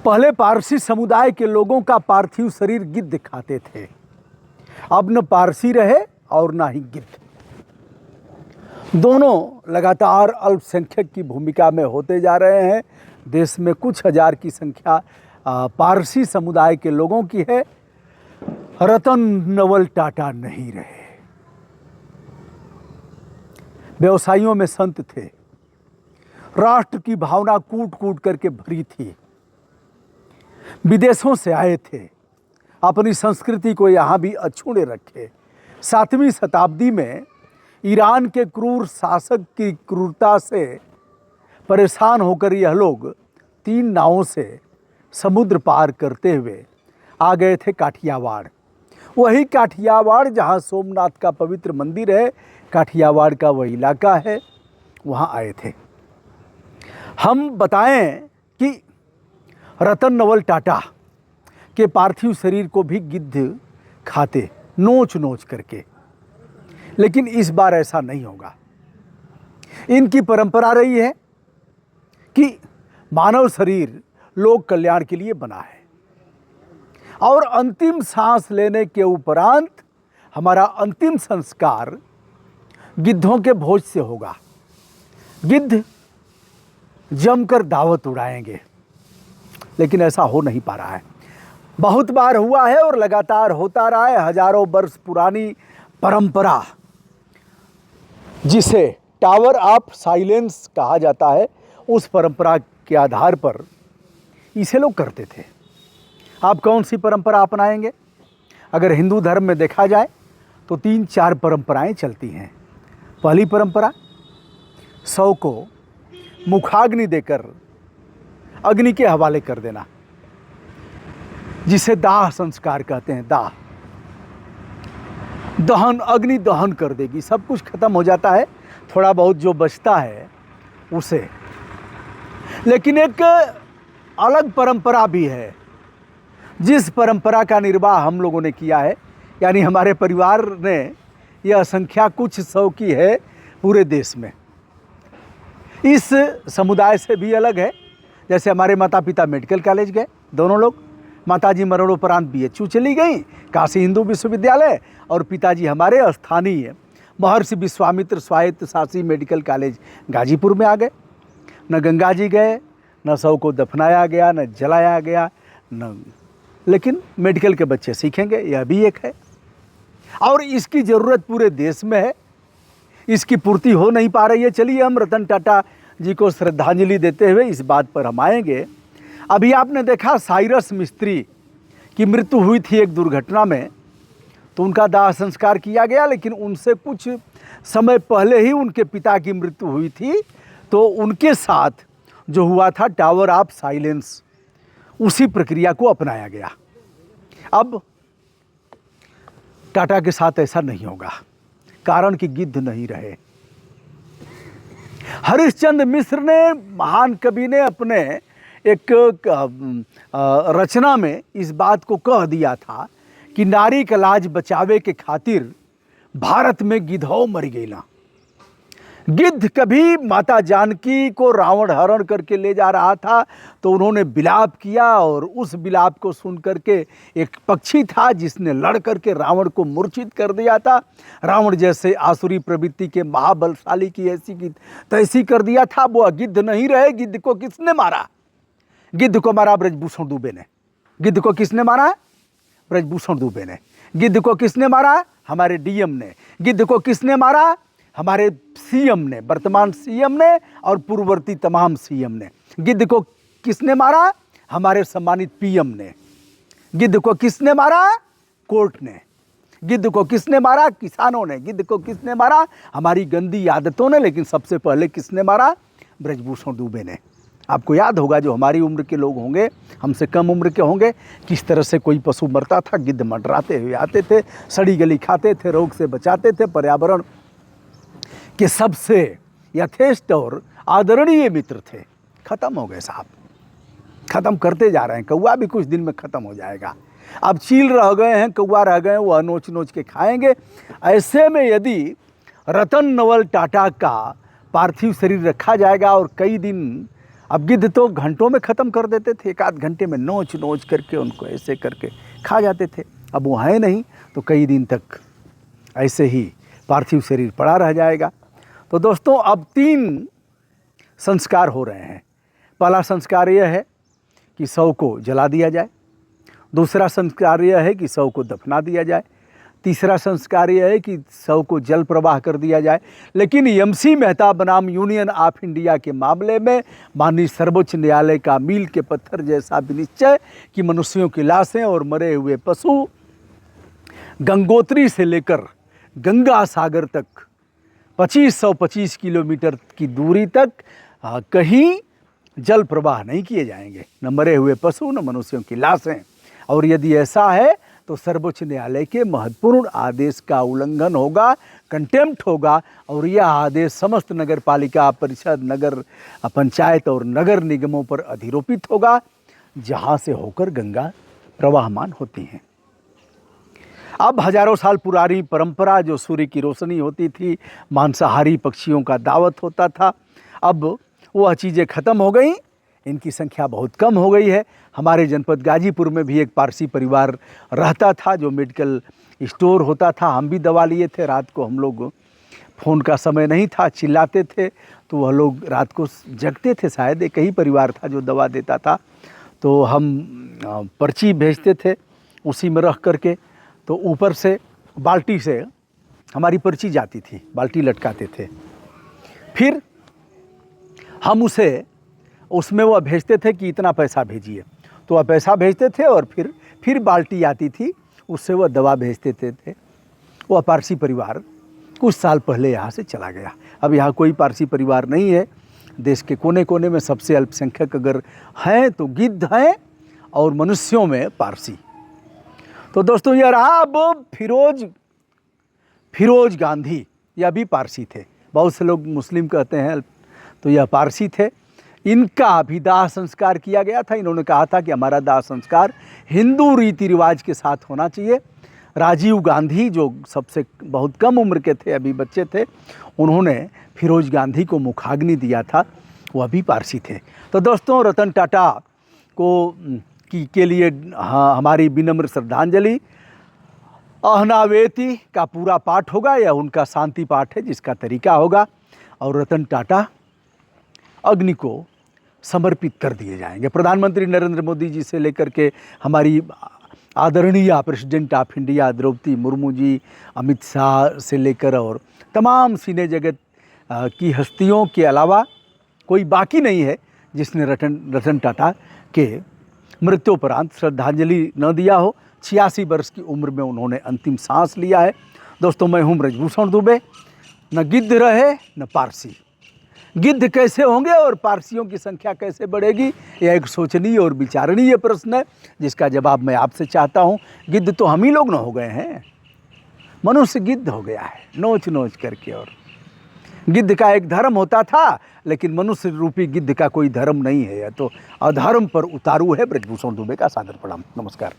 पहले पारसी समुदाय के लोगों का पार्थिव शरीर गिद्ध खाते थे। अब न पारसी रहे और ना ही गिद्ध, दोनों लगातार अल्पसंख्यक की भूमिका में होते जा रहे हैं। देश में कुछ हजार की संख्या पारसी समुदाय के लोगों की है। रतन नवल टाटा नहीं रहे। व्यवसायियों में संत थे। राष्ट्र की भावना कूट कूट करके भरी थी। विदेशों से आए थे, अपनी संस्कृति को यहाँ भी अछूड़े रखे। 7वीं शताब्दी में ईरान के क्रूर शासक की क्रूरता से परेशान होकर यह लोग 3 नावों से समुद्र पार करते हुए आ गए थे काठियावाड़। वही काठियावाड़ जहाँ सोमनाथ का पवित्र मंदिर है, काठियावाड़ का वह इलाका है, वहाँ आए थे। हम बताएं कि रतन नवल टाटा के पार्थिव शरीर को भी गिद्ध खाते, नोच नोच करके, लेकिन इस बार ऐसा नहीं होगा। इनकी परंपरा रही है कि मानव शरीर लोक कल्याण के लिए बना है और अंतिम सांस लेने के उपरांत हमारा अंतिम संस्कार गिद्धों के भोज से होगा। गिद्ध जमकर दावत उड़ाएंगे, लेकिन ऐसा हो नहीं पा रहा है। बहुत बार हुआ है और लगातार होता रहा है। हजारों वर्ष पुरानी परंपरा, जिसे टावर ऑफ साइलेंस कहा जाता है, उस परंपरा के आधार पर इसे लोग करते थे। आप कौन सी परंपरा अपनाएंगे? अगर हिंदू धर्म में देखा जाए तो 3-4 परंपराएं चलती हैं। पहली परंपरा, शव को मुखाग्नि देकर अग्नि के हवाले कर देना, जिसे दाह संस्कार कहते हैं। दाह, दहन, अग्नि दहन कर देगी, सब कुछ खत्म हो जाता है, थोड़ा बहुत जो बचता है उसे। लेकिन एक अलग परंपरा भी है, जिस परंपरा का निर्वाह हम लोगों ने किया है, यानी हमारे परिवार ने, यह संख्या कुछ 100 की है पूरे देश में। इस समुदाय से भी अलग है। जैसे हमारे माता पिता मेडिकल कॉलेज गए, दोनों लोग। माताजी मरणोपरांत BHU चली गई, काशी हिंदू विश्वविद्यालय, और पिताजी हमारे स्थानीय महर्षि विश्वामित्र स्वायत्त शासी मेडिकल कॉलेज गाजीपुर में आ गए। न गंगा जी गए, न शव को दफनाया गया, न जलाया गया, न, लेकिन मेडिकल के बच्चे सीखेंगे, यह भी एक है। और इसकी ज़रूरत पूरे देश में है, इसकी पूर्ति हो नहीं पा रही है। चलिए हम रतन टाटा जी को श्रद्धांजलि देते हुए इस बात पर हम आएंगे। अभी आपने देखा साइरस मिस्त्री की मृत्यु हुई थी एक दुर्घटना में, तो उनका दाह संस्कार किया गया, लेकिन उनसे कुछ समय पहले ही उनके पिता की मृत्यु हुई थी। तो उनके साथ जो हुआ था टावर ऑफ साइलेंस, उसी प्रक्रिया को अपनाया गया। अब टाटा के साथ ऐसा नहीं होगा, कारण कि गिद्ध नहीं रहे। हरिश्चंद्र मिश्र ने, महान कवि ने, अपने एक रचना में इस बात को कह दिया था कि नारी का लाज बचावे के खातिर भारत में गिद्धौ मर गईला। गिद्ध कभी माता जानकी को रावण हरण करके ले जा रहा था तो उन्होंने विलाप किया, और उस विलाप को सुन करके एक पक्षी था जिसने लड़ करके रावण को मूर्छित कर दिया था। रावण जैसे आसुरी प्रवृत्ति के महाबलशाली की ऐसी की तैसी कर दिया था। वो गिद्ध नहीं रहे। गिद्ध को किसने मारा? गिद्ध को मारा ब्रजभूषण दुबे ने। गिद्ध को किसने मारा? ब्रजभूषण दुबे ने। गिद्ध को किसने मारा? हमारे DM ने। गिद्ध को किसने मारा? हमारे CM ने, वर्तमान CM ने और पूर्ववर्ती तमाम CM ने। गिद्ध को किसने मारा? हमारे सम्मानित PM ने। गिद्ध को किसने मारा? कोर्ट ने। गिद्ध को किसने मारा? किसानों ने। गिद्ध को किसने मारा? हमारी गंदी आदतों ने। लेकिन सबसे पहले किसने मारा? ब्रजभूषण दुबे ने। आपको याद होगा, जो हमारी उम्र के लोग होंगे, हमसे कम उम्र के होंगे, किस तरह से कोई पशु मरता था, गिद्ध मंडराते हुए आते थे, सड़ी गली खाते थे, रोग से बचाते थे, पर्यावरण के सबसे यथेष्ट और आदरणीय मित्र थे। खत्म हो गए साहब, खत्म करते जा रहे हैं। कौवा भी कुछ दिन में खत्म हो जाएगा। अब चील रह गए हैं, कौवा रह गए हैं, वह नोच नोच के खाएंगे। ऐसे में यदि रतन नवल टाटा का पार्थिव शरीर रखा जाएगा और कई दिन अब गिद्ध तो घंटों में ख़त्म कर देते थे, एक आध घंटे में नोच नोच करके उनको ऐसे करके खा जाते थे। अब वो है नहीं तो कई दिन तक ऐसे ही पार्थिव शरीर पड़ा रह जाएगा। तो दोस्तों अब 3 संस्कार हो रहे हैं। पहला संस्कार यह है कि शव को जला दिया जाए, दूसरा संस्कार यह है कि शव को दफना दिया जाए, तीसरा संस्कार यह है कि शव को जल प्रवाह कर दिया जाए। लेकिन एमसी मेहता बनाम यूनियन ऑफ इंडिया के मामले में माननीय सर्वोच्च न्यायालय का मील के पत्थर जैसा विनिश्चय कि मनुष्यों की लाशें और मरे हुए पशु गंगोत्री से लेकर गंगा सागर तक 2525 किलोमीटर की दूरी तक कहीं जल प्रवाह नहीं किए जाएंगे, न मरे हुए पशु न मनुष्यों की लाशें। और यदि ऐसा है तो सर्वोच्च न्यायालय के महत्वपूर्ण आदेश का उल्लंघन होगा, कंटेम्प्ट होगा, और यह आदेश समस्त नगर पालिका परिषद, नगर पंचायत और नगर निगमों पर अधिरोपित होगा, जहां से होकर गंगा प्रवाहमान होती हैं। अब हजारों साल पुरानी परंपरा जो सूर्य की रोशनी होती थी, मांसाहारी पक्षियों का दावत होता था, अब वह चीज़ें ख़त्म हो गई, इनकी संख्या बहुत कम हो गई है। हमारे जनपद गाजीपुर में भी एक पारसी परिवार रहता था जो मेडिकल स्टोर होता था। हम भी दवा लिए थे, रात को हम लोग, फ़ोन का समय नहीं था, चिल्लाते थे तो वह लोग रात को जगते थे। शायद एक ही परिवार था जो दवा देता था, तो हम पर्ची भेजते थे उसी में रख करके, तो ऊपर से बाल्टी से हमारी पर्ची जाती थी, बाल्टी लटकाते थे, फिर हम उसमें वह भेजते थे कि इतना पैसा भेजिए, तो वह पैसा भेजते थे और फिर बाल्टी आती थी, उससे वह दवा भेजते थे। वह पारसी परिवार कुछ साल पहले यहाँ से चला गया। अब यहाँ कोई पारसी परिवार नहीं है। देश के कोने कोने में सबसे अल्पसंख्यक अगर हैं तो गिद्ध हैं, और मनुष्यों में पारसी। तो दोस्तों यह रहा। अब फिरोज गांधी, यह भी पारसी थे। बहुत से लोग मुस्लिम कहते हैं, तो यह पारसी थे। इनका भी दाह संस्कार किया गया था। इन्होंने कहा था कि हमारा दाह संस्कार हिंदू रीति रिवाज के साथ होना चाहिए। राजीव गांधी जो सबसे बहुत कम उम्र के थे, अभी बच्चे थे, उन्होंने फिरोज गांधी को मुखाग्नि दिया था, वह भी पारसी थे। तो दोस्तों रतन टाटा के लिए हमारी विनम्र श्रद्धांजलि। अहनावेती का पूरा पाठ होगा, यह उनका शांति पाठ है जिसका तरीका होगा, और रतन टाटा अग्नि को समर्पित कर दिए जाएंगे। प्रधानमंत्री नरेंद्र मोदी जी से लेकर के हमारी आदरणीय president of India Draupadi Murmu ji, Amit Shah से लेकर और तमाम सिने जगत की हस्तियों के अलावा कोई बाकी नहीं है जिसने रतन टाटा के मृत्युपरांत श्रद्धांजलि न दिया हो। 86 वर्ष की उम्र में उन्होंने अंतिम सांस लिया है। दोस्तों मैं हूँ ब्रजभूषण दुबे। न गिद्ध रहे न पारसी। गिद्ध कैसे होंगे और पारसियों की संख्या कैसे बढ़ेगी, यह एक सोचनीय और विचारणीय प्रश्न है जिसका जवाब मैं आपसे चाहता हूँ। गिद्ध तो हम ही लोग न हो गए हैं, मनुष्य गिद्ध हो गया है नोच नोच करके। और गिद्ध का एक धर्म होता था, लेकिन मनुष्य रूपी गिद्ध का कोई धर्म नहीं है। तो अधर्म पर उतारू है। ब्रजभूषण दुबे का सादर प्रणाम, नमस्कार।